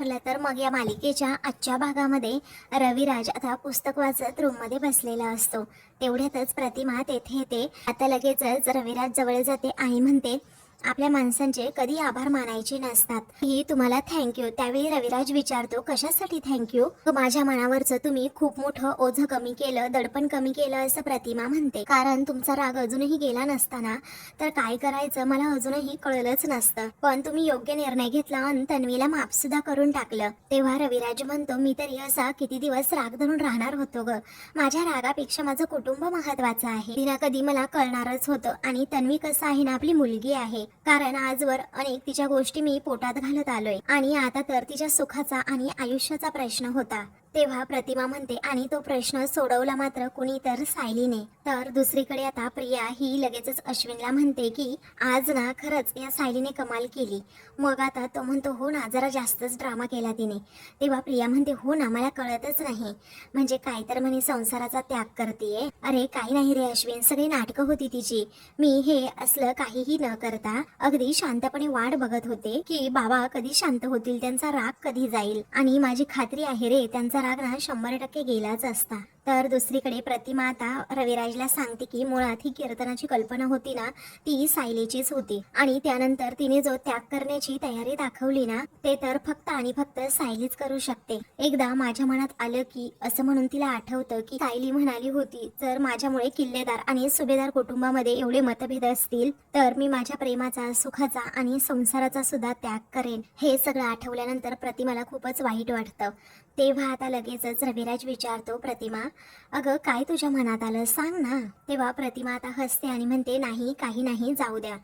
ठरलं तर मग या मालिकेच्या आजच्या भागामध्ये रविराज आता पुस्तक वाचत रूममध्ये बसलेला असतो. तेवढ्यातच प्रतिमा तेथे येते. आता लगेचच रविराज जवळ जाते आणि म्हणते, आपल्या माणसांचे कधी आभार मानायचे नसतात, ही तुम्हाला थँक्यू. त्यावेळी रविराज विचारतो, कशासाठी थँक्यू? माझ्या मनावरचं तुम्ही खूप मोठं ओझं कमी केलं, दडपण कमी केलं असं प्रतिमा म्हणते. कारण तुमचा राग अजूनही गेला नसताना तर काय करायचं मला अजूनही कळलंच नसतं, पण तुम्ही योग्य निर्णय घेतला आणि तन्वीला माफ सुद्धा करून टाकलं. तेव्हा रविराज म्हणतो, मी तरी असा किती दिवस राग धरून राहणार होतो ग. माझ्या रागापेक्षा माझं कुटुंब महत्वाचं आहे. तिला कधी मला कळणारच होतं. आणि तन्वी कसं आहे ना, आपली मुलगी आहे. कारण आजवर अनेक तिच्या गोष्टी मी पोटात घालत आलोय आणि आता तर तिच्या सुखाचा आणि आयुष्याचा प्रश्न होता. तेव्हा प्रतिमा म्हणते, आणि तो प्रश्न सोडवला मात्र कुणी तर सायलीने. तर दुसरीकडे आता प्रिया ही लगेचच अश्विनला म्हणते की आज ना खरंच या सायलीने कमाल केली. मग आता तो म्हणतो, हो ना, जरा जास्तच ड्रामा केला तिने. तेव्हा प्रिया म्हणते, हो ना, मला कळतच नाही. म्हणजे काय तर म्हणे संसाराचा त्याग करतेय. अरे काही नाही रे अश्विन, सगळी नाटकं होती तिची. मी हे असलं काहीही न करता अगदी शांतपणे वाट बघत होते की बाबा कधी शांत होतील, त्यांचा राग कधी जाईल. आणि माझी खात्री आहे रे, त्यांचा राग ना 100% गेलाच असता. तर दुसरीकडे प्रतिमा आता रविराजला सांगते की मुळात ही कीर्तनाची कल्पना होती ना, ती सायलीचीच होती. आणि त्यानंतर तिने जो त्याग करण्याची तयारी दाखवली ना, ते तर फक्त आणि फक्त सायलीच करू शकते. एकदा माझ्या मनात आलं की असं म्हणून तिला आठवतं की सायली म्हणाली होती, जर माझ्यामुळे किल्लेदार आणि सुभेदार कुटुंबामध्ये एवढे मतभेद असतील तर मी माझ्या प्रेमाचा, सुखाचा आणि संसाराचा सुद्धा त्याग करेन. हे सगळं आठवल्यानंतर प्रतिमाला खूपच वाईट वाटतं. तेव्हा आता लगेचच रविराज विचारतो, प्रतिमा अगं काय तुझ्या मनात आलं सांग ना. तेव्हा प्रतिमा आता हसते आणि म्हणते, नाही काही नाही, जाऊ द्या.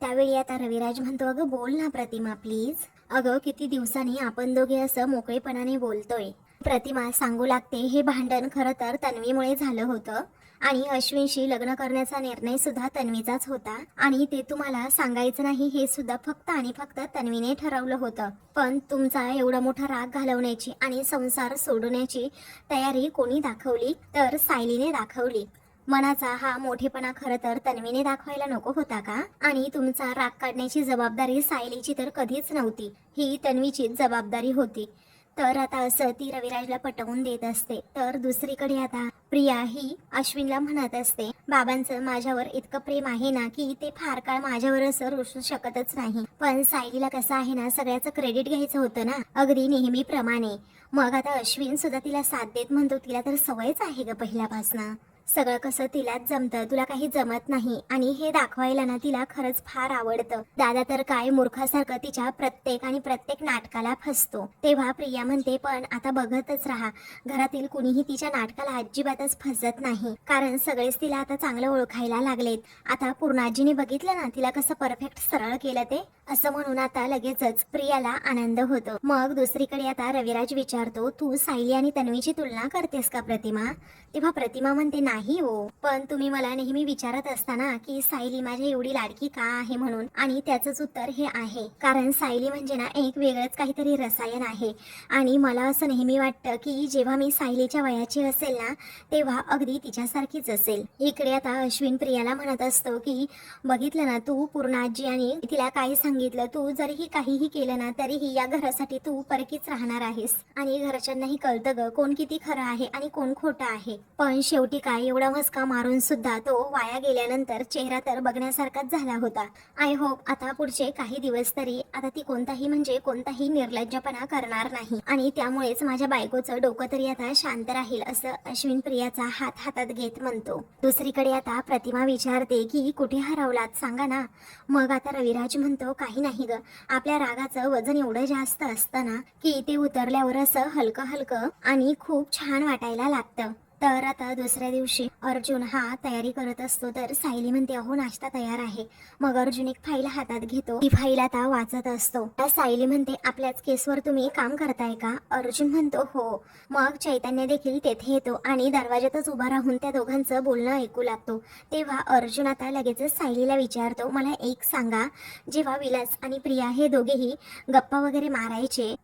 त्यावेळी आता रविराज म्हणतो, अगं बोल ना प्रतिमा प्लीज. अगं किती दिवसांनी आपण दोघे असं मोकळेपणाने बोलतोय. प्रतिमा सांगू लागते, हे भांडण खरं तर तन्वीमुळे झालं होतं आणि अश्विनशी लग्न करण्याचा निर्णय सुद्धा तन्वीचाच होता. आणि ते तुम्हाला सांगायचं नाही हे सुद्धा फक्त आणि फक्त तन्वीने ठरवलं होतं. पण तुमचा एवढा मोठा राग घालवण्याची आणि संसार सोडण्याची तयारी कोणी दाखवली तर सायलीने दाखवली. मनाचा हा मोठेपणा खरं तर तन्वीने दाखवायला नको होता का? आणि तुमचा राग काढण्याची जबाबदारी सायलीची तर कधीच नव्हती, ही तन्वीचीच जबाबदारी होती. तर आता असं ती रविराजला पटवून देत असते. तर दुसरीकडे आता प्रिया ही अश्विनला म्हणत असते, बाबांचं माझ्यावर इतकं प्रेम आहे ना की ते फार काळ माझ्यावर असं रुसू शकतच नाही. पण सायलीला कसं आहे ना, सगळ्याचं क्रेडिट घ्यायचं होतं ना, अगदी नेहमीप्रमाणे. मग आता अश्विन सुद्धा तिला साथ देत म्हणतो, तिला तर सवयच आहे ग पहिल्यापासनं, सगळं कसं तिलाच जमतं, तुला काही जमत नाही. आणि हे दाखवायला ना तिला खरंच फार आवडतं. दादा तर काय मूर्खासारखं तिच्या प्रत्येक नाटकाला फसतो. तेव्हा प्रिया म्हणते, पण आता बघतच राहा, घरातील कुणीही तिच्या नाटकाला अजिबातच फसत नाही. कारण सगळेच तिला आता चांगलं ओळखायला लागलेत. आता पूर्णाजीने बघितलं ना तिला कसं परफेक्ट सरळ केलं ते. असं म्हणून आता लगेचच प्रियाला आनंद होतो. मग दुसरीकडे आता रविराज विचारतो, तू सायली आणि तन्वीची तुलना करतेस का प्रतिमा? तेव्हा प्रतिमा म्हणते, नाही हो, पण तुम्ही मला नेहमी विचारत असताना की सायली माझी एवढी लाडकी का आहे म्हणून, आणि त्याचंच उत्तर हे आहे, कारण सायली म्हणजे ना एक वेगळंच काहीतरी रसायन आहे. आणि मला असं नेहमी वाटतं की जेव्हा मी सायलीच्या वयाची असेल ना तेव्हा अगदी तिच्यासारखीच असेल. इकडे आता अश्विन प्रियाला म्हणत असतो की बघितलं ना तू, पूर्ण आजी आणि तिला काय सांगितलं, तू जरीही काहीही केलं ना तरीही या घरासाठी तू परकीच राहणार आहेस. आणि घरच्यांनाही कळतं ग कोण किती खरं आहे आणि कोण खोटं आहे. पण शेवटी काय, एवढा मस्का मारून सुद्धा तो वाया गेल्यानंतर चेहरा तर बघण्यासारखाच झाला होता. आय होप आता पुढचे काही दिवस तरी आता ती कोणताही निर्लज्जपणा करणार नाही, आणि त्यामुळेच माझ्या बायकोचं डोकं तरी आता शांत राहील, असं अश्विन प्रियाचा हात हातात घेत म्हणतो. दुसरीकडे आता प्रतिमा विचारते की कुठे हरवलात सांगा ना. मग आता रविराज म्हणतो, काही नाही ग, आपल्या रागाचं वजन एवढं जास्त असतं ना की ते उतरल्यावर असं हलकं हलकं आणि खूप छान वाटायला लागतं. तर आता दुसऱ्या दिवशी अर्जुन हा तयारी करत असतो. तर सायली म्हणते, अहो नाश्ता तयार आहे. मग अर्जुन एक फाईल हातात घेतो, ती फाईल आता वाचत असतो. सायली म्हणते, आपल्याच केसवर तुम्ही काम करताय का? अर्जुन म्हणतो, हो. मग चैतन्य देखील तेथे येतो आणि दरवाजातच उभा राहून त्या दोघांचं बोलणं ऐकू लागतो. तेव्हा अर्जुन आता लगेचच सायलीला विचारतो, मला एक सांगा, जेव्हा विलास आणि प्रिया हे दोघेही गप्पा वगैरे मारायचे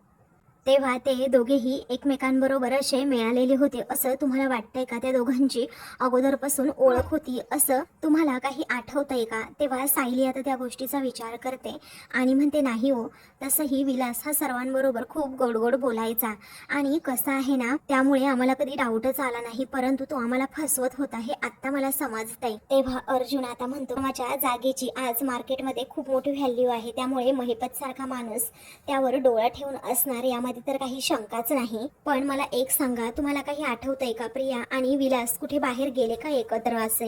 तेव्हा ते दोघेही एकमेकांबरोबर असे मिळालेले होते असं तुम्हाला वाटतंय का? त्या दोघांची अगोदरपासून ओळख होती असं तुम्हाला काही आठवतंय का? तेव्हा सायली आता त्या गोष्टीचा विचार करते आणि म्हणते नाही हो, तसंही विलास हा सर्वांबरोबर खूप गोड गोड बोलायचा आणि कसं आहे ना, त्यामुळे आम्हाला कधी डाऊटच आला नाही, परंतु तो आम्हाला फसवत होता हे आता मला समजतंय. तेव्हा अर्जुन आता म्हणतो माझ्या जागेची आज मार्केटमध्ये खूप मोठी व्हॅल्यू आहे, त्यामुळे महिपत सारखा माणूस त्यावर डोळा ठेवून असणार यामध्ये तर काही शंकाच नाही. पण मला एक सांगा, तुम्हाला काही आठवतंय का प्रिया आणि विलास कुठे बाहेर गेले का एकत्र असे?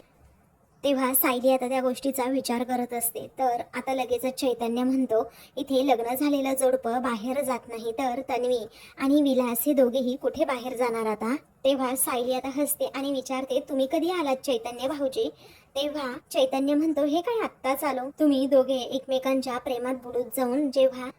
तेव्हा सायली आता त्या गोष्टीचा विचार करत असते. तर आता लगेचच चैतन्य म्हणतो इथे लग्न झालेलं जोडपं बाहेर जात नाही, तर तन्वी आणि विलास हे दोघेही कुठे बाहेर जाणार आता? तेव्हा सायली आता हसते आणि विचारते तुम्ही कधी आलात चैतन्य भाऊजी? तेव्हा चैतन्य म्हणतो हे काय आत्ताच आलो, तुम्ही दोघे एकमेकांच्या प्रेमात बुडून जाऊन जेव्हा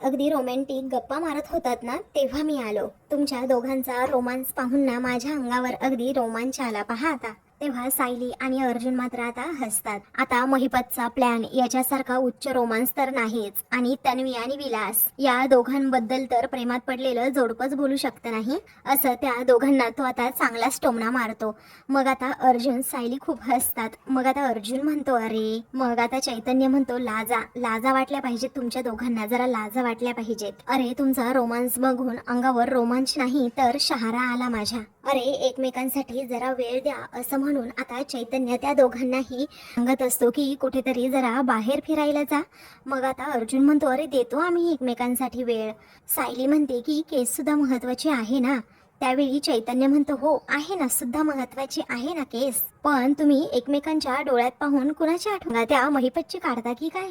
अगदी रोमॅन्टिक गप्पा मारत होतात ना, तेव्हा मी आलो. तुमच्या दोघांचा रोमांस पाहून ना माझ्या अंगावर अगदी रोमांच आला पहा आता. तेव्हा सायली आणि अर्जुन मात्र आता हसतात. आता महिपतचा प्लॅन याच्यासारखा उच्च रोमांस तर नाहीच, आणि तन्वी आणि विलास या दोघांबद्दल तर प्रेमात पडलेलं जोडपंच बोलू शकतं नाही असं त्या दोघांना तो आता चांगलाच टोमणा मारतो. मग आता अर्जुन सायली खूप हसतात. मग आता अर्जुन म्हणतो अरे, मग आता चैतन्य म्हणतो लाजा लाजा वाटल्या पाहिजेत तुमच्या दोघांना, जरा लाजा वाटल्या पाहिजेत. अरे तुमचा रोमांस बघून अंगावर रोमांच नाही तर शहारा आला माझ्या. अरे एकमेकांसाठी जरा वेळ द्या असं म्हणून आता चैतन्य त्या दोघांनाही सांगत असतो की कुठेतरी जरा बाहेर फिरायला जा. मग आता अर्जुन म्हणतो अरे देतो आम्ही एकमेकांसाठी वेळ. सायली म्हणते की केस सुद्धा महत्वाची आहे ना. त्यावेळी चैतन्य म्हणतो हो आहे ना, सुद्धा महत्वाची आहे ना केस, पण तुम्ही एकमेकांच्या डोळ्यात पाहून कुणाची आठवण त्या महिपतची काढता की काय?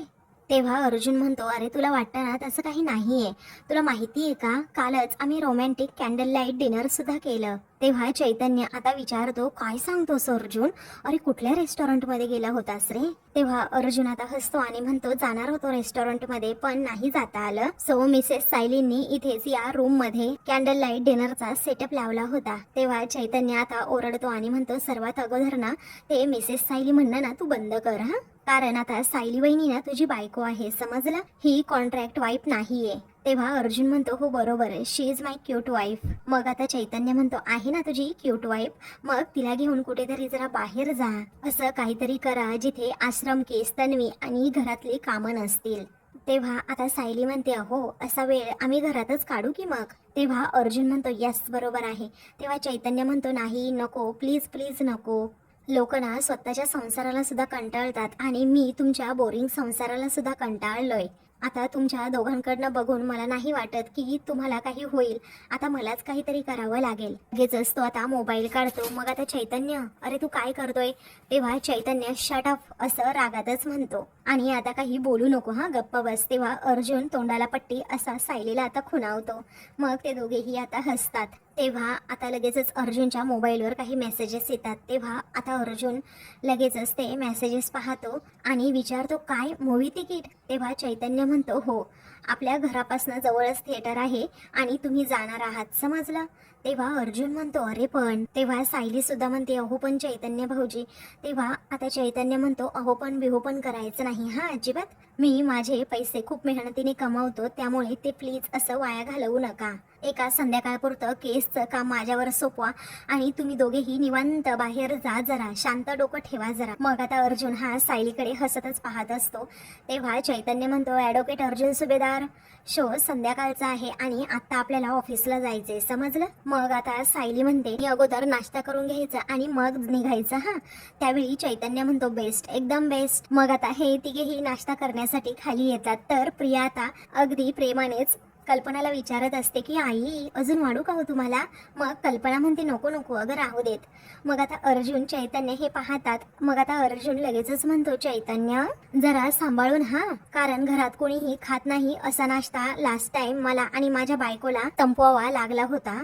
तेव्हा अर्जुन म्हणतो अरे तुला वाटतं ना तसं काही नाहीये, तुला माहिती आहे का कालच आम्ही रोमॅन्टिक कॅन्डल लाईट डिनर सुद्धा केलं. तेव्हा चैतन्य आता विचारतो काय सांगतोस अर्जुन, अरे कुठल्या रेस्टॉरंटमध्ये गेला होतास रे? तेव्हा अर्जुन आता हसतो आणि म्हणतो जाणार होतो रेस्टॉरंटमध्ये पण नाही जाता आलं, सो मिसेस सायलींनी इथेच या रूम मध्ये कॅन्डल लाईट डिनरचा सेटअप लावला होता. तेव्हा चैतन्य आता ओरडतो आणि म्हणतो सर्वात अगोदर ना ते मिसेस सायली म्हणणं ना तू बंद कर हा, कारण आता सायली वहिनी ना तुझी बायको आहे समजला, ही कॉन्ट्रॅक्ट वाईफ नाहीये. तेव्हा अर्जुन म्हणतो हो बरोबर आहे, शी इज माय क्यूट वाईफ. मग आता चैतन्य म्हणतो आहे ना तुझी क्यूट वाईफ, मग तिला घेऊन कुठेतरी जरा बाहेर जा, असं काहीतरी करा जिथे आश्रम केस तन्वी आणि घरातली कामं नसतील. तेव्हा आता सायली म्हणते हो असा वेळ आम्ही घरातच काढू की मग? तेव्हा अर्जुन म्हणतो यस बरोबर आहे. तेव्हा चैतन्य म्हणतो नाही नको प्लीज प्लीज नको, लोक ना स्वतःच्या संसाराला सुद्धा कंटाळतात आणि मी तुमच्या बोरिंग संसाराला सुद्धा कंटाळलोय. आता तुमच्या दोघांकडनं बघून मला नाही वाटत की तुम्हाला काही होईल, आता मलाच काहीतरी करावं लागेल. लगेचच तो आता मोबाईल काढतो. मग आता चैतन्य अरे तू काय करतोय? तेव्हा चैतन्य शट अप असं रागातच म्हणतो आणि आता काही बोलू नको हा, गप्प बस. तेव्हा अर्जुन तोंडाला पट्टी असा सायलीला आता खुणावतो. मग ते दोघेही आता हसतात. तेव्हा आता लगेचच अर्जुनच्या मोबाईलवर काही मेसेजेस येतात. तेव्हा आता अर्जुन लगेचच ते मेसेजेस पाहतो आणि विचारतो काय मूवी तिकीट? तेव्हा चैतन्य म्हणतो हो आपल्या घरापासून जवळच थिएटर आहे आणि तुम्ही जाणार आहात समजलं. तेव्हा अर्जुन म्हणतो अरे पण. तेव्हा सायली सुद्धा म्हणते अहो पण चैतन्य भाऊजी. तेव्हा आता चैतन्य म्हणतो अहो पण बिहो पण करायचं नाही हा अजिबात, मी माझे पैसे खूप मेहनतीने कमावतो त्यामुळे ते प्लीज असं वाया घालवू नका. एका संध्याकाळपुरतं केसचं काम माझ्यावर सोपवा आणि तुम्ही दोघेही निवांत बाहेर जा, जरा शांत डोकं ठेवा जरा. मग आता अर्जुन हा सायलीकडे हसतच पाहत असतो. तेव्हा चैतन्य म्हणतो ॲडव्होकेट अर्जुन सुभेदार, शो संध्याकाळचा आहे आणि आता आपल्याला ऑफिसला जायचंय समजलं. मग आता सायली म्हणते मी अगोदर नाश्ता करून घ्यायचा आणि मग निघायचं हा. त्यावेळी चैतन्य म्हणतो बेस्ट एकदम बेस्ट. मग आता हे तिघेही नाश्ता करण्यासाठी खाली येतात. तर प्रिया आता अगदी प्रेमानेच कल्पनाला विचारत असते की आई अजून वाढू का हो तुम्हाला? मग कल्पना म्हणते नको नको अगं राहू देत. मग आता अर्जुन चैतन्य हे पाहतात. मग आता अर्जुन लगेचच म्हणतो चैतन्य जरा सांभाळून हा, कारण घरात कोणीही खात नाही असा नाश्ता लास्ट टाइम मला आणि माझ्या बायकोला संपवावा लागला होता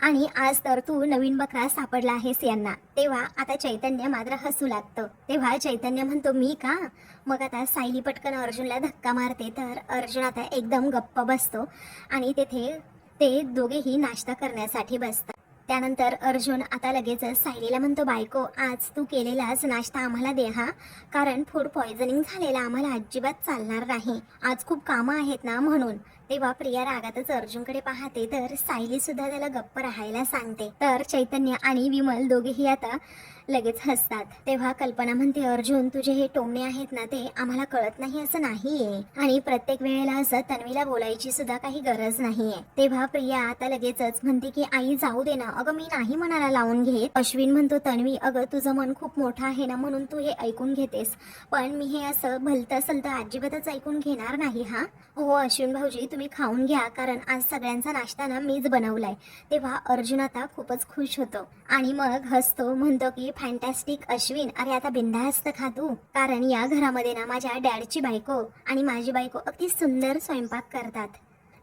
आणि आज तर तू नवीन बकरा सापडला आहेस यांना. तेव्हा आता चैतन्य मात्र हसू लागतं. तेव्हा चैतन्य म्हणतो मी का? मग आता सायली पटकन अर्जुनला धक्का मारते. तर अर्जुन आता एकदम गप्प बसतो आणि तेथे ते दोघेही नाश्ता करण्यासाठी बसतात. त्यानंतर अर्जुन आता लगेचच सायलीला म्हणतो बायको आज तू केलेलाच नाश्ता आम्हाला दे हा, कारण फूड पॉयझनिंग झालेला आम्हाला अजिबात चालणार नाही, आज खूप कामं आहेत ना म्हणून. तेव्हा प्रिया रागातच अर्जुनकडे पाहते तर सायली सुद्धा त्याला गप्प राहायला सांगते. तर चैतन्य आणि विमल दोघेही आता लगेच हसतात. तेव्हा कल्पना म्हणते, अर्जुन तुझे हे टोमणे आहेत ना ते आम्हाला कळत नाही असं नाहीये, आणि प्रत्येक वेळेला असं तन्वीला बोलायची सुद्धा काही गरज नाहीये. तेव्हा प्रिया आता लगेचच म्हणते की आई जाऊ दे ना, अगं मी नाही मनाला लावून घेत. अश्विन म्हणतो, तन्वी अगं तुझं मन खूप मोठं आहे ना म्हणून तू हे ऐकून घेतेस, पण मी हे असं भलतं सलतं अजिबातच ऐकून घेणार नाही. हा हो अश्विन भाऊजी तुम्ही खाऊन घ्या, कारण आज सगळ्यांचा नाश्ता ना मीच बनवलाय. तेव्हा अर्जुन आता खूपच खुश होतो आणि मग हसतो, म्हणतो की फॅन्टॅस्टिक अश्विन, अरे आता बिनधास्त खा तू, कारण या घरामध्ये ना माझ्या डॅडची बायको आणि माझी बायको अगदी सुंदर स्वयंपाक करतात.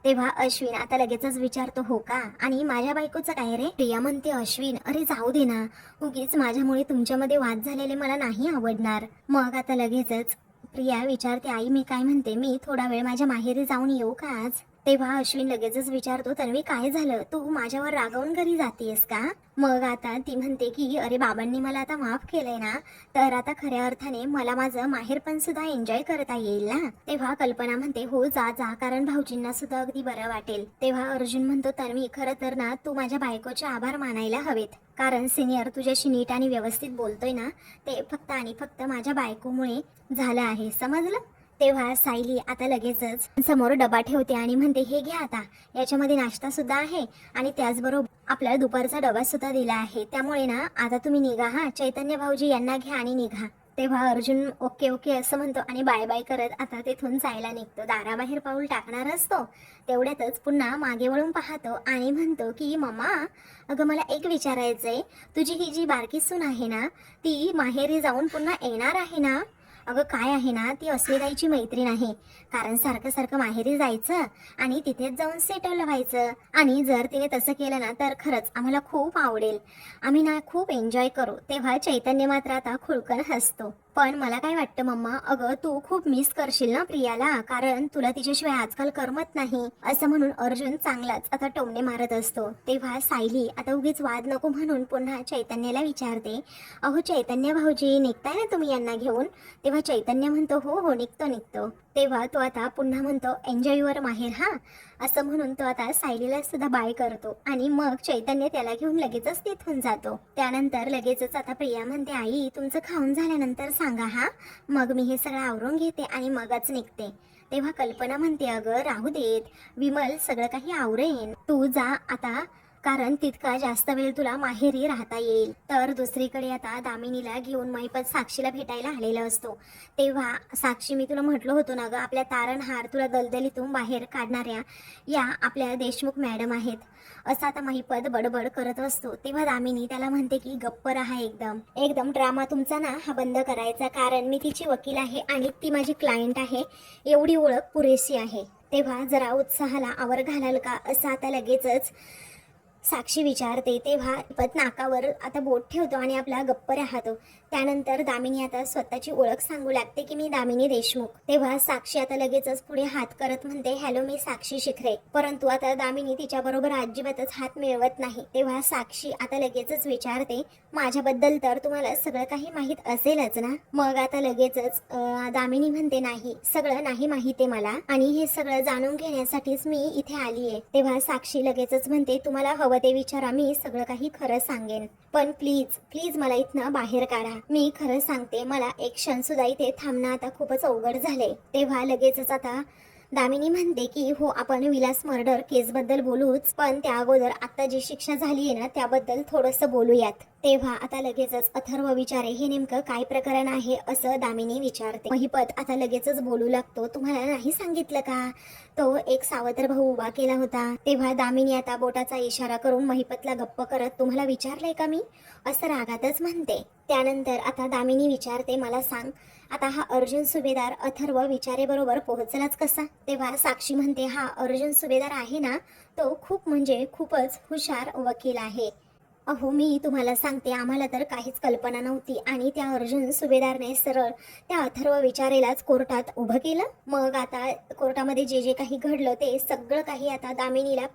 तेव्हा अश्विन आता लगेचच विचारतो, हो का, आणि माझ्या बायकोचं काय रे? प्रिया म्हणते, अश्विन अरे जाऊ दे ना, उगीच माझ्यामुळे तुमच्यामध्ये वाद झालेले मला नाही आवडणार. मग आता लगेचच प्रिया विचारते, आई मी काय म्हणते, मी थोडा वेळ माझ्या माहेरी जाऊन येऊ का आज? तेव्हा अश्विन लगेचच विचारतो, तन्वी काय झालं, तू माझ्यावर रागावून घरी जातेस का? मग आता ती म्हणते की अरे बाबांनी मला आता माफ केलंय ना, तर आता खऱ्या अर्थाने मला माझं माहेर पण सुद्धा एन्जॉय करता येईल ना. तेव्हा कल्पना म्हणते, हो जा जा, कारण भाऊजींना सुद्धा अगदी बरं वाटेल. तेव्हा अर्जुन म्हणतो, तन्वी खरं तर ना तू माझ्या बायकोचे आभार मानायला हवेत, कारण सिनियर तुझ्याशी नीट आणि व्यवस्थित बोलतोय ना, ते फक्त आणि फक्त माझ्या बायकोमुळे झालं आहे, समजलं? तेव्हा सायली आता लगेचच समोर डबा ठेवते आणि म्हणते, हे घ्या आता, याच्यामध्ये नाश्ता सुद्धा आहे आणि त्याचबरोबर आपल्याला दुपारचा डबा सुद्धा दिला आहे, त्यामुळे ना आता तुम्ही निघा हा, चैतन्य भाऊजी यांना घ्या आणि निघा. तेव्हा अर्जुन ओके ओके असं म्हणतो आणि बाय बाय करत आता तिथून जायला निघतो. दाराबाहेर पाऊल टाकणार असतो तेवढ्यातच पुन्हा मागे वळून पाहतो आणि म्हणतो की मम्मा अगं मला एक विचारायचंय, तुझी ही जी बारकी सून आहे ना ती माहेरी जाऊन पुन्हा येणार आहे ना? अगं काय आहे ना, ती अस्मिताईची मैत्रीण आहे, कारण सारखं सारखं माहेरी जायचं आणि तिथेच जाऊन सेटल व्हायचं, आणि जर तिने तसं केलं ना तर खरंच आम्हाला खूप आवडेल, आम्ही ना खूप एन्जॉय करू. तेव्हा चैतन्य मात्र आता खुळकन हसतो, पण मला काय वाटतं मम्मा, अगं तू खूप मिस करशील ना प्रियाला, कारण तुला तिच्याशिवाय आजकाल करमत नाही, असं म्हणून अर्जुन चांगलाच आता टोमणे मारत असतो. तेव्हा सायली आता उगीच वाद नको म्हणून पुन्हा चैतन्याला विचारते, अहो चैतन्य भाऊजी निघताय ना तुम्ही यांना घेऊन? तेव्हा चैतन्य म्हणतो, हो हो निघतो निघतो. तेव्हा तो आता पुन्हा म्हणतो, एन्जॉय युअर माहेर हा, असं म्हणून तो आता सायलीला सुद्धा बाय करतो आणि मग चैतन्य त्याला घेऊन लगेचच तिथून जातो. त्यानंतर लगेचच आता प्रिया म्हणते, आई तुमचं खाऊन झाल्यानंतर सांगा हा, मग मी हे सगळं आवरून घेते आणि मगच निघते. तेव्हा कल्पना म्हणते, अगं राहू देत विमल, सगळं काही आवरेन, तू जा आता, कारण तितका जास्त वेळ तुला माहेरी राहता येईल. तर दुसरीकडे आता दामिनीला घेऊन महिपत साक्षीला भेटायला आलेला असतो. तेव्हा साक्षी, मी तुला म्हटलं होतं ना गं, आपल्या तारणहार तुला दलदलीतून बाहेर काढणाऱ्या या आपल्या देशमुख मॅडम आहेत, असं आता महिपत बडबड करत असतो. तेव्हा दामिनी त्याला म्हणते की गप्प राहा, एकदम एकदम ड्रामा तुमचा ना हा बंद करायचा, कारण मी तिची वकील आहे आणि ती माझी क्लायंट आहे, एवढी ओळख पुरेशी आहे. तेव्हा जरा उत्साहाला आवर घालाल का, असं आता लगेचच साक्षी विचारते. तेव्हा पत नाकावर आता बोट ठेवतो आणि आपला गप्प राहतो. त्यानंतर दामिनी आता स्वतःची ओळख सांगू लागते की मी दामिनी देशमुख. तेव्हा साक्षी आता लगेचच पुढे हात करत म्हणते, हॅलो मी साक्षी शिखरे, परंतु आता दामिनी तिच्या बरोबर अजिबातच हात मिळवत नाही. तेव्हा साक्षी आता लगेचच विचारते, माझ्याबद्दल तर तुम्हाला सगळं काही माहीत असेलच ना? मग आता लगेचच दामिनी म्हणते, नाही सगळं नाही माहिती मला, आणि हे सगळं जाणून घेण्यासाठीच मी इथे आली आहे. तेव्हा साक्षी लगेचच म्हणते, तुम्हाला हवं ते विचारा, मी सगळं काही खरं सांगेन, पण प्लीज प्लीज मला इथनं बाहेर काढा. मी खरं सांगते, मला एक क्षण सुद्धा इथे थांबणं आता खूपच अवघड झाले. तेव्हा लगेचच आता दामिनी म्हणते की हो आपण विलास मर्डर केसबद्दल बोलूच, पण त्या अगोदर आता जी शिक्षा झाली आहे ना त्याबद्दल थोडंसं बोलूयात. तेव्हा आता लगेचच अथर्व विचारे, हे नेमकं काय प्रकरण आहे असं दामिनी विचारते. महिपत आता लगेचच बोलू लागतो, तुम्हाला नाही सांगितलं का, तो एक सावत्र भाऊ उभा केला होता. तेव्हा दामिनी आता बोटाचा इशारा करून महिपतला गप्प करत, तुम्हाला विचारलंय का मी, असं रागातच म्हणते. त्यानंतर आता दामिनी विचारते, मला सांग आता हा अर्जुन सुभेदार अथर्व विचारे बरोबर पोहोचलाच कसा? तेव्हा साक्षी म्हणते, हा अर्जुन सुभेदार आहे ना, तो खूप म्हणजे खूपच हुशार वकील आहे. अहो मी तुम्हाला सांगते, आम्हाला तर काहीच कल्पना नव्हती, आणि त्या अर्जुन सुभेदारने सरळ त्या अथर्व विचारेलाच कोर्टात उभं केलं. मग आता कोर्टामध्ये जे जे काही घडलं ते सगळं काही आता दामिनीला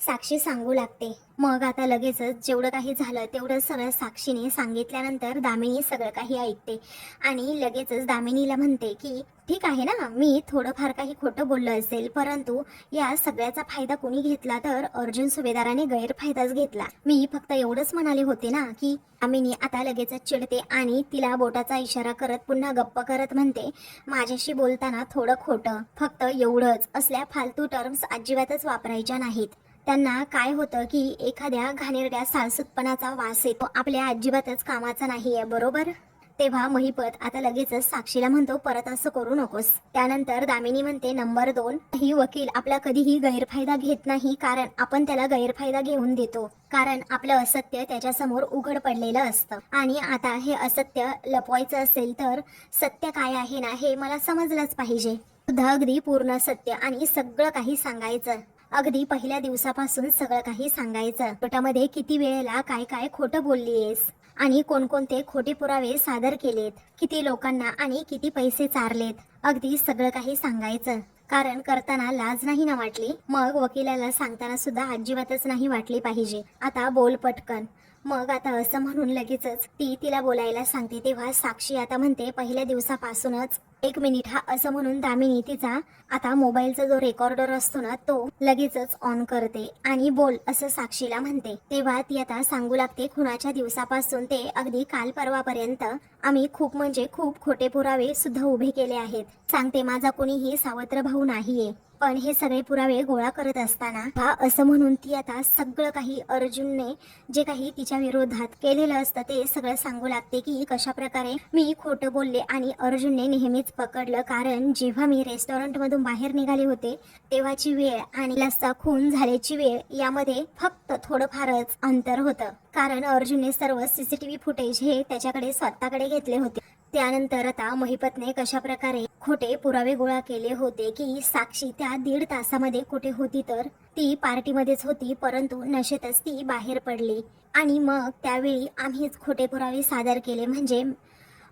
साक्षी सांगू लागते. मग आता लगेचच जेवढं काही झालं तेवढं सगळं साक्षीने सांगितल्यानंतर दामिनी सगळं काही ऐकते आणि लगेचच दामिनीला म्हणते की ठीक आहे ना, मी थोडंफार काही खोटं बोललं असेल, परंतु या सगळ्याचा फायदा कोणी घेतला तर अर्जुन सुभेदाराने गैरफायदाच घेतला. मी फक्त एवढंच म्हणाले होते ना की दामिनी आता लगेचच चिडते आणि तिला बोटाचा इशारा करत पुन्हा गप्प करत म्हणते, माझ्याशी बोलताना थोडं खोटं, फक्त एवढंच. असल्या फालतू टर्म्स अजिबातच वापरायच्या नाहीत. त्यांना काय होतं की एखाद्या घाणेरड्या साळसूतपणाचा वास येतो, आपल्या अजिबातच कामाचा नाहीये, बरोबर? तेव्हा महिपत आता लगेचच साक्षीला म्हणतो, परत असं करू नकोस. त्यानंतर दामिनी म्हणते, नंबर 2, ही वकील आपला कधीही गैरफायदा घेत नाही, कारण आपण त्याला गैरफायदा घेऊन देतो, कारण आपलं असत्य त्याच्यासमोर उघड पडलेलं असतं. आणि आता हे असत्य लपवायचं असेल तर सत्य काय आहे ना हे मला समजलंच पाहिजे. सुद्धा अगदी पूर्ण सत्य आणि सगळं काही सांगायचं, अगदी पहिल्या दिवसापासून सगळं काही सांगायचं. पोटामध्ये किती वेळेला काय काय खोटं बोललीयेस आणि कोणकोणते खोटे पुरावे सादर केलेत, किती लोकांना आणि किती पैसे चारलेत, अगदी सगळं काही सांगायचं. कारण करताना लाज नाही ना वाटली, मग वकिलाला सांगताना सुद्धा अजिबातच नाही वाटली पाहिजे. आता बोल पटकन. मग आता असं म्हणून लगेचच ती तिला बोलायला सांगते. तेव्हा साक्षी आता म्हणते, पहिल्या दिवसापासूनच 1 मिनिट हा, असं म्हणून दामिनी तिचा आता मोबाईलचा जो रेकॉर्डर असतो ना तो लगेचच ऑन करते आणि बोल असं साक्षीला म्हणते. तेव्हा ती आता सांगू लागते, खुनाच्या दिवसापासून ते अगदी काल परवापर्यंत आम्ही खूप म्हणजे खूप खोटे पुरावे सुद्धा उभे केले आहेत. सांगते, माझा कोणीही सावत्र भाऊ नाहीये, पण हे सगळे पुरावे गोळा करत असताना हा, असं म्हणून ती आता सगळं काही अर्जुनने जे काही तिच्या विरोधात केलेलं असतं ते सगळं सांगू लागते की कशा प्रकारे मी खोटं बोलले आणि अर्जुनने नेहमीच पकडलं. कारण जेव्हा मी रेस्टॉरंट मधून बाहेर निघाले होते तेव्हाची वेळ आणि लास्टचा खून झाल्याची वेळ यामध्ये फक्त थोडंफारच अंतर होतं, कारण अर्जुनने सर्व सीसीटीव्ही फुटेज हे त्याच्याकडे स्वतःकडे घेतले होते. त्यानंतर आता महिपतने कशा प्रकारे खोटे पुरावे गोळा केले होते की साक्षी त्या 1.5 तासामध्ये कुठे होती तर ती पार्टीमध्येच होती, परंतु नशेतच ती बाहेर पडली. आणि मग त्यावेळी आम्हीच खोटे पुरावे सादर केले, म्हणजे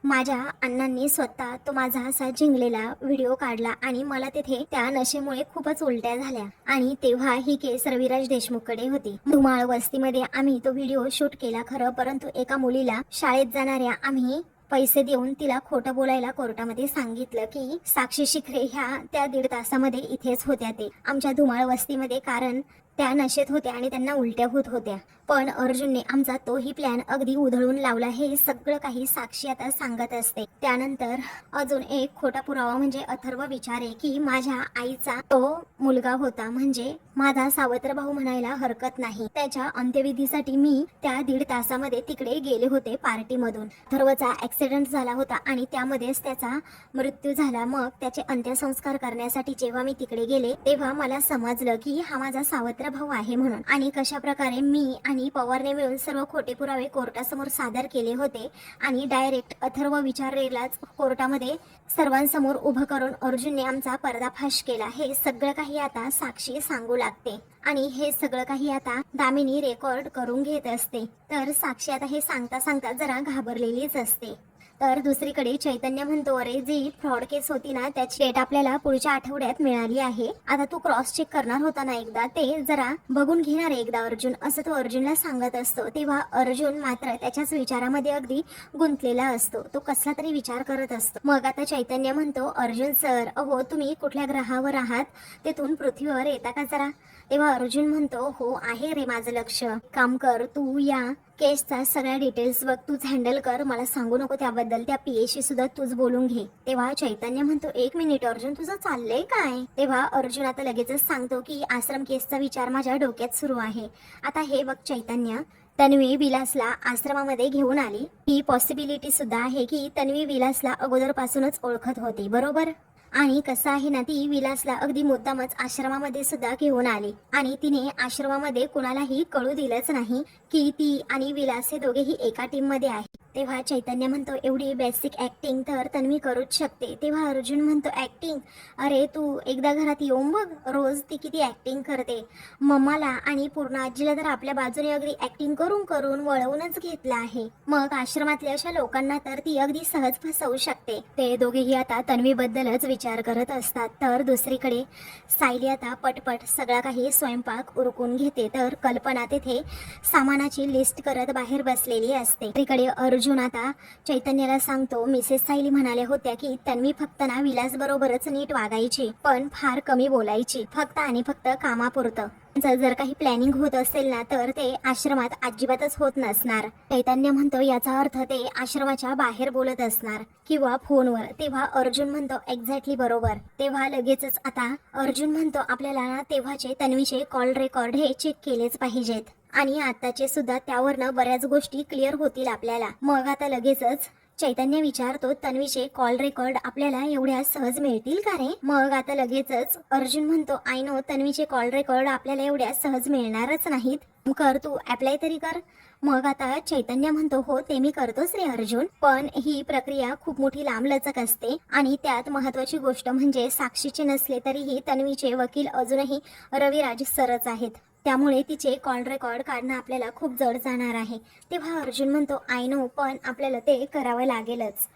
माझ्या अण्णांनी स्वतः तो माझा असा जिंकलेला व्हिडिओ काढला आणि मला तिथे त्या नशेमुळे खूपच उलट्या झाल्या. आणि तेव्हा ही केस रविराज देशमुखकडे होती. धुमाळ वस्तीमध्ये आम्ही तो व्हिडिओ शूट केला खरं, परंतु एका मुलीला शाळेत जाणाऱ्या आम्ही पैसे देऊन तिला खोटं बोलायला कोर्टामध्ये सांगितलं की साक्षी शिखरे ह्या त्या 1.5 तासामध्ये इथेच होत्या ते आमच्या धुमाळ वस्तीमध्ये, कारण त्या नशेत होत्या आणि त्यांना उलट्या होत होत्या. पण अर्जुनने आमचा तोही प्लॅन अगदी उधळून लावला, हे सगळं काही साक्षी आता सांगत असते. त्यानंतर अजून एक खोटा पुरावा म्हणजे अथर्व विचारे की माझ्या आईचा तो मुलगा होता, म्हणजे माझा सावत्र भाऊ म्हणायला हरकत नाही. त्याच्या अंत्यविधीसाठी मी त्या 1.5 तासामध्ये तिकडे गेले होते पार्टीमधून. अथर्वचा ऍक्सिडेंट झाला होता आणि त्यामध्येच त्याचा मृत्यू झाला. मग त्याचे अंत्यसंस्कार करण्यासाठी जेव्हा मी तिकडे गेले तेव्हा मला समजलं की हा माझा सावत्र भाऊ आहे म्हणून. आणि कशा प्रकारे मी आणि पवारने मिळून सर्व खोटे पुरावे कोर्टासमोर सादर केले होते आणि डायरेक्ट अथर्व विचारेलाच कोर्टामध्ये सर्वांसमोर उभं करून अर्जुनने आमचा पर्दाफाश केला, हे सगळं काही आता साक्षी सांगू लागते. आणि हे सगळं काही आता दामिनी रेकॉर्ड करून घेत असते. तर साक्षी आता हे सांगता सांगता जरा घाबरलेलीच असते. तर दुसरीकडे चैतन्य म्हणतो, अरे जी फ्रॉड केस होती ना त्याची डेट आपल्याला पुढच्या आठवड्यात मिळाली आहे. आता तू क्रॉस चेक करणार होता ना एकदा, ते जरा बघून घेणार एकदा अर्जुन, असं तो अर्जुनला सांगत असतो. तेव्हा अर्जुन मात्र त्याच्याच विचारामध्ये अगदी गुंतलेला असतो. तो कसला तरी विचार करत असतो. मग आता चैतन्य म्हणतो, अर्जुन सर, अहो तुम्ही कुठल्या ग्रहावर आहात, तेथून पृथ्वीवर येता का जरा? तेव्हा अर्जुन म्हणतो, हो आहे रे माझं लक्ष. काम कर, तू या केसचा सगळ्या डिटेल्स बघ, तूच हँडल कर, मला सांगू नको त्याबद्दल. त्या पीएशी सुद्धा तूच बोलून घे. तेव्हा चैतन्य म्हणतो, 1 मिनिट अर्जुन, तुझं चाललंय काय? तेव्हा अर्जुन आता लगेचच सांगतो की आश्रम केसचा विचार माझ्या डोक्यात सुरू आहे. आता हे बघ चैतन्य, तन्वी विलासला आश्रमामध्ये घेऊन आली, ही पॉसिबिलिटी सुद्धा आहे की तन्वी विलासला अगोदरपासूनच ओळखत होती, बरोबर? आणि कसं आहे ना, ती विलासला अगदी मुद्दामच आश्रमामध्ये सुद्धा घेऊन आली आणि तिने आश्रमामध्ये कुणालाही कळू दिलंच नाही की ती आणि विलास हे दोघेही एका टीम मध्ये आहे. तेव्हा चैतन्य म्हणतो एवढी बेसिक ऍक्टिंग तर तन्वी करूच शकते. तेव्हा अर्जुन म्हणतो ऍक्टिंग? अरे तू एकदा घरात येऊन बघ, रोज ती किती ऍक्टिंग करते. मम्माला आणि पूर्ण आजीला तर आपल्या बाजूने अगदी ऍक्टिंग करून करून वळवूनच घेतलं आहे. मग आश्रमातल्या अशा लोकांना तर ती अगदी सहज फसवू शकते. ते दोघेही आता तन्वीबद्दलच विचार करत असतात. तर दुसरीकडे सायली आता पटपट सगळा काही स्वयंपाक उरकून घेते. तर कल्पना तेथे सामानाची लिस्ट करत बाहेर बसलेली असते. तिकडे अर्जुन आता चैतन्याला सांगतो मिसेस सायली म्हणाल्या होत्या की तन्वी फक्त ना विलास बरोबरच नीट वागायची, पण फार कमी बोलायची, फक्त आणि फक्त कामापुरतं. जर काही प्लॅनिंग होत असेल ना तर ते आश्रमात अजिबातच होत नसणार. चैतन्य म्हणतो याचा अर्थ ते आश्रमाच्या बाहेर बोलत असणार किंवा फोनवर. तेव्हा अर्जुन म्हणतो एक्झॅक्टली बरोबर. तेव्हा लगेचच आता अर्जुन म्हणतो आपल्याला ना तेव्हाचे तन्वीचे कॉल रेकॉर्ड हे चेक केलेच पाहिजेत आणि आताचे सुद्धा, त्यावरनं बऱ्याच गोष्टी क्लिअर होतील आपल्याला. मग आता लगेचच चैतन्य विचारतो तन्वीचे कॉल रेकॉर्ड आपल्याला एवढ्या सहज मिळतील का रे? मग आता लगेचच अर्जुन म्हणतो आय नो तन्वीचे कॉल रेकॉर्ड आपल्याला एवढ्या सहज मिळणारच नाहीत, कर तू अप्लाय तरी कर. मग आता चैतन्य म्हणतो हो ते मी करतोच रे अर्जुन, पण ही प्रक्रिया खूप मोठी लांबलचक असते आणि त्यात महत्वाची गोष्ट म्हणजे साक्षीचे नसले तरीही तन्वीचे वकील अजूनही रविराज सरच आहेत, त्यामुळे तिचे कॉल रेकॉर्ड काढणं आपल्याला खूप जड जाणार आहे. तेव्हा अर्जुन म्हणतो आय नो, पण आपल्याला ते करावं लागेलच,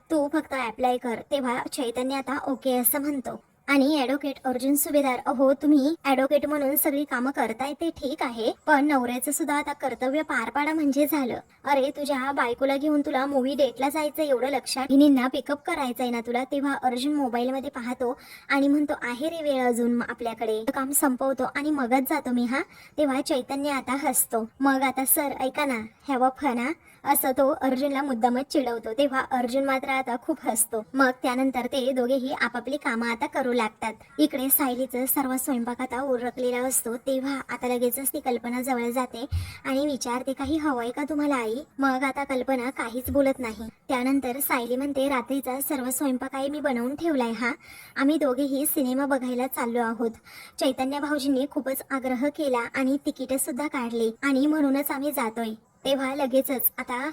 तू फक्त अप्लाय कर. तेव्हा चैतन्य आता ओके असं म्हणतो. आणि ॲडव्होकेट अर्जुन सुभेदार, अहो तुम्ही ॲडव्होकेट म्हणून सगळी कामं करताय ते ठीक आहे, पण नवऱ्याचं सुद्धा आता कर्तव्य पार पाडा म्हणजे झालं. अरे तुझ्या बायकोला घेऊन तुला मूवी डेटला जायचं एवढं लक्षात, हिनींना पिकअप करायचंय ना तुला. तेव्हा अर्जुन मोबाईल मध्ये पाहतो आणि म्हणतो आहे रे वेळ अजून आपल्याकडे, काम संपवतो आणि मगच जातो मी हा. तेव्हा चैतन्य आता हसतो. मग आता सर ऐका ना, हॅव अ फन हा, असं तो अर्जुनला मुद्दामच चिडवतो. तेव्हा अर्जुन मात्र आता खूप हसतो. मग त्यानंतर ते दोघेही आपापली कामं आता करू लागतात. इकडे सायलीचं सर्व स्वयंपाक आता उरकलेला असतो. तेव्हा आता लगेचच ती कल्पना जवळ जाते आणि विचारते काही हवंय का तुम्हाला आई? मग आता कल्पना काहीच बोलत नाही. त्यानंतर सायली म्हणते रात्रीचा सर्व स्वयंपाक आई मी बनवून ठेवलाय हा, आम्ही दोघेही सिनेमा बघायला चाललो आहोत. चैतन्य भाऊजींनी खूपच आग्रह केला आणि तिकीट सुद्धा काढली आणि म्हणूनच आम्ही जातोय. तेव्हा लगेचच आता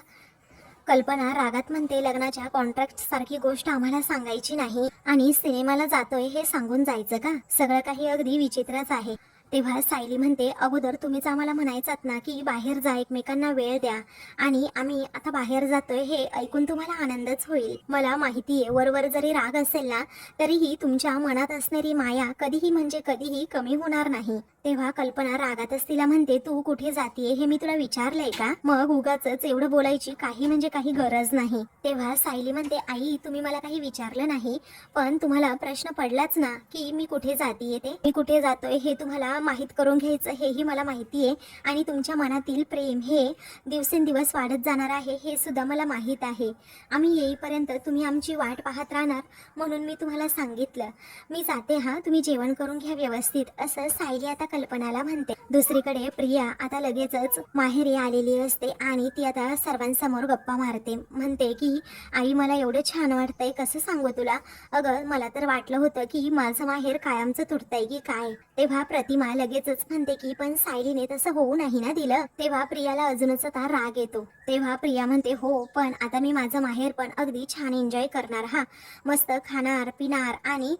कल्पना रागात म्हणते लग्नाच्या कॉन्ट्रॅक्ट सारखी गोष्ट आम्हाला सांगायची नाही आणि सिनेमाला जातोय हे सांगून जायचं का? सगळं काही अगदी विचित्रच आहे. तेव्हा सायली म्हणते अगोदर तुम्हीच आम्हाला म्हणायचात ना की बाहेर जा, एकमेकांना वेळ द्या, आणि आम्ही आता बाहेर जातोय हे ऐकून तुम्हाला आनंदच होईल. मला माहितीये वरवर जरी राग असेल ना तरीही तुमच्या मनात असणारी माया कधीही म्हणजे कधीही कमी होणार नाही. तेव्हा कल्पना रागातच तिला म्हणते तू कुठे जातीये हे मी तुला विचारलंय का? मग उगाचच एवढं बोलायची काही म्हणजे काही गरज नाही. तेव्हा सायली म्हणते आई तुम्ही मला काही विचारलं नाही, पण तुम्हाला प्रश्न पडलाच ना की मी कुठे जातीये ते, मी कुठे जातोय हे तुम्हाला माहित करून घ्यायचं हेही मला माहितीये आणि तुमच्या मनातील प्रेम हे दिवसेंदिवस वाढत जाणार आहे हे सुद्धा मला माहीत आहे. आम्ही येईपर्यंत तुम्ही आमची वाट पाहत राहणार म्हणून मी तुम्हाला सांगितलं. मी जाते हा, तुम्ही जेवण करून घ्या व्यवस्थित, असं सायली आता कल्पनाला म्हणते. दुसरीकडे प्रिया आता लगेचच माहेरी आलेली असते आणि ती आता सर्वांसमोर गप्पा मारते. म्हणते की आई मला एवढं छान वाटतंय, कसं सांगू तुला, अगं मला तर वाटलं होतं की माझं माहेर कायमचं तुटतंय की काय. तेव्हा प्रतिमा लगेचच म्हणते की पण सायलीने तसं होऊ नाही ना दिलं. तेव्हा प्रियाला अजूनच आता राग येतो. तेव्हा प्रिया म्हणते हो, पण आता मी माझं माहेर पण अगदी छान एन्जॉय करणार हा, मस्त खाणार पिणार आणि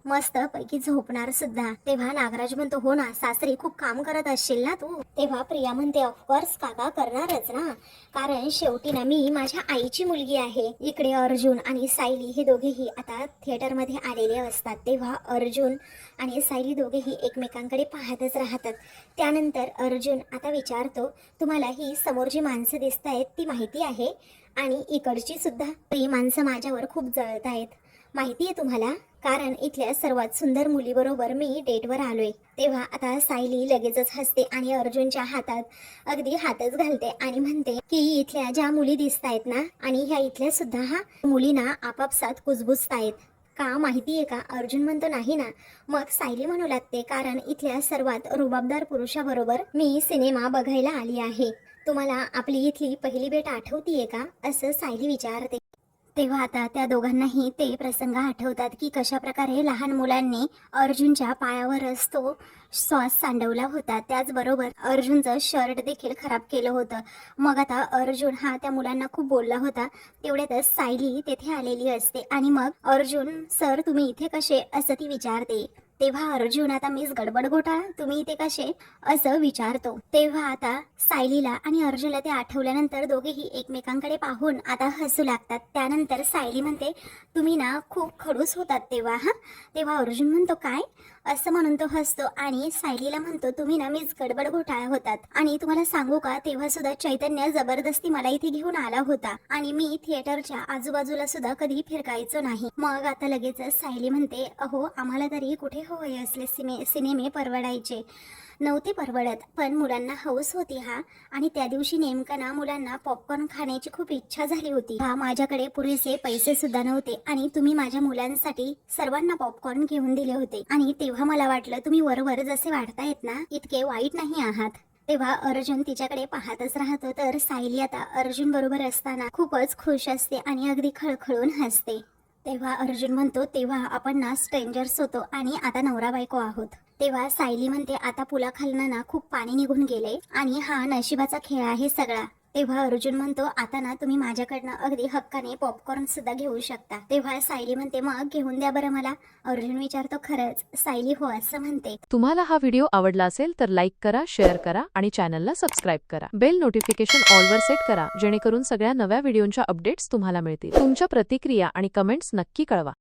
मस्त पैकी झोपणार सुद्धा. तेव्हा नागराज म्हणतो हो ना सासरी खूप काम करत असशील ना तू. तेव्हा प्रिया म्हणते ऑफकोर्स काका करणारच ना, कारण शेवटी ना मी माझ्या आईची मुलगी आहे. इकडे अर्जुन आणि सायली हे दोघेही आता थिएटर मध्ये आलेले असतात. तेव्हा अर्जुन आणि सायली दोघेही एकमेकांकडे पाहतच राहतात. त्यानंतर अर्जुन आता विचारतो तुम्हाला ही समोर जी माणसं दिसत आहेत ती माहिती आहे आणि इकडची सुद्धा ती माणसं माझ्यावर खूप जळत आहेत, माहिती आहे तुम्हाला, कारण इथल्या सर्वात सुंदर मुलीबरोबर मी डेटवर आलोय. तेव्हा आता सायली लगेचच हसते आणि अर्जुनच्या हातात अगदी हातच घालते आणि म्हणते की इथल्या ज्या मुली दिसत आहेत ना आणि ह्या इथल्या सुद्धा हा मुलींना आपापसात कुजबुजतायत का, माहितीये का? अर्जुन म्हणतो नाही ना. मग सायली म्हणू लागते कारण इथल्या सर्वात रुबाबदार पुरुषाबरोबर मी सिनेमा बघायला आली आहे. तुम्हाला आपली इथली पहिली भेट आठवतीये का, असं सायली विचारते. तेव्हा आता त्या दोघांनाही ते प्रसंग आठवतात की कशा प्रकारे लहान मुलांनी अर्जुनच्या पायावरच तो श्वास सांडवला होता. त्याचबरोबर अर्जुनचं शर्ट देखील खराब केलं होतं. मग आता अर्जुन हा त्या मुलांना खूप बोलला होता. तेवढ्यातच सायली तेथे आलेली असते आणि मग अर्जुन, सर तुम्ही इथे कसे, असं ती विचारते. तेव्हा अर्जुन, आता मिस गडबड घोटाळा, तुम्ही इथे कसे, असं विचारतो. तेव्हा आता सायलीला आणि अर्जुनला ते आठवल्यानंतर दोघेही एकमेकांकडे पाहून आता हसू लागतात. त्यानंतर सायली म्हणते, तुम्ही ना खूप खडूस होतात तेव्हा. तेव्हा अर्जुन म्हणतो, काय, असं म्हणून तो हसतो आणि सायलीला म्हणतो, तुम्ही ना मीच गडबड घोटाळा होतात. आणि तुम्हाला सांगू का, तेव्हा सुद्धा चैतन्य जबरदस्ती मला इथे घेऊन आला होता आणि मी थिएटरच्या आजूबाजूला सुद्धा कधी फिरकायचो नाही. मग आता लगेच सायली म्हणते, अहो आम्हाला तरी कुठे होय असले सिनेमे परवडायचे नव्हते परवडत, पण मुलांना हौस होती आणि त्या दिवशी नेमकं ना मुलांना पॉपकॉर्न खाण्याची खूप इच्छा झाली होती. माझ्याकडे पुरेसे पैसे सुद्धा नव्हते आणि तुम्ही माझ्या मुलांसाठी सर्वांना पॉपकॉर्न घेऊन दिले होते आणि तेव्हा मला वाटलं तुम्ही वरवर जसे वाढतायत ना इतके वाईट नाही आहात. तेव्हा अर्जुन तिच्याकडे पाहतच राहतो. तर सायली आता अर्जुन बरोबर असताना खूपच खुश असते आणि अगदी खळखळून हसते. तेव्हा अर्जुन म्हणतो, तेव्हा आपण ना स्ट्रेंजर्स होतो आणि आता नवरा बायको आहोत. तेव्हा सायली म्हणते, आता पुलाखालनं ना खूप पाणी निघून गेले आणि हा नशिबाचा खेळ आहे सगळा. तेव्हा अर्जुन म्हणतो, आता ना तुम्ही माझ्याकडनं अगदी हक्काने पॉपकॉर्न सुद्धा घेऊ शकता. तेव्हा सायली म्हणते, मग घेऊन द्या बरं मला. अर्जुन विचारतो, खरंच? सायली हो असं म्हणते. तुम्हाला हा व्हिडिओ आवडला असेल तर लाईक करा, शेअर करा आणि चॅनलला सबस्क्राईब करा. बेल नोटिफिकेशन ऑलवर सेट करा जेणेकरून सगळ्या नव्या व्हिडिओंच्या अपडेट्स तुम्हाला मिळतील. तुमच्या प्रतिक्रिया आणि कमेंट्स नक्की कळवा.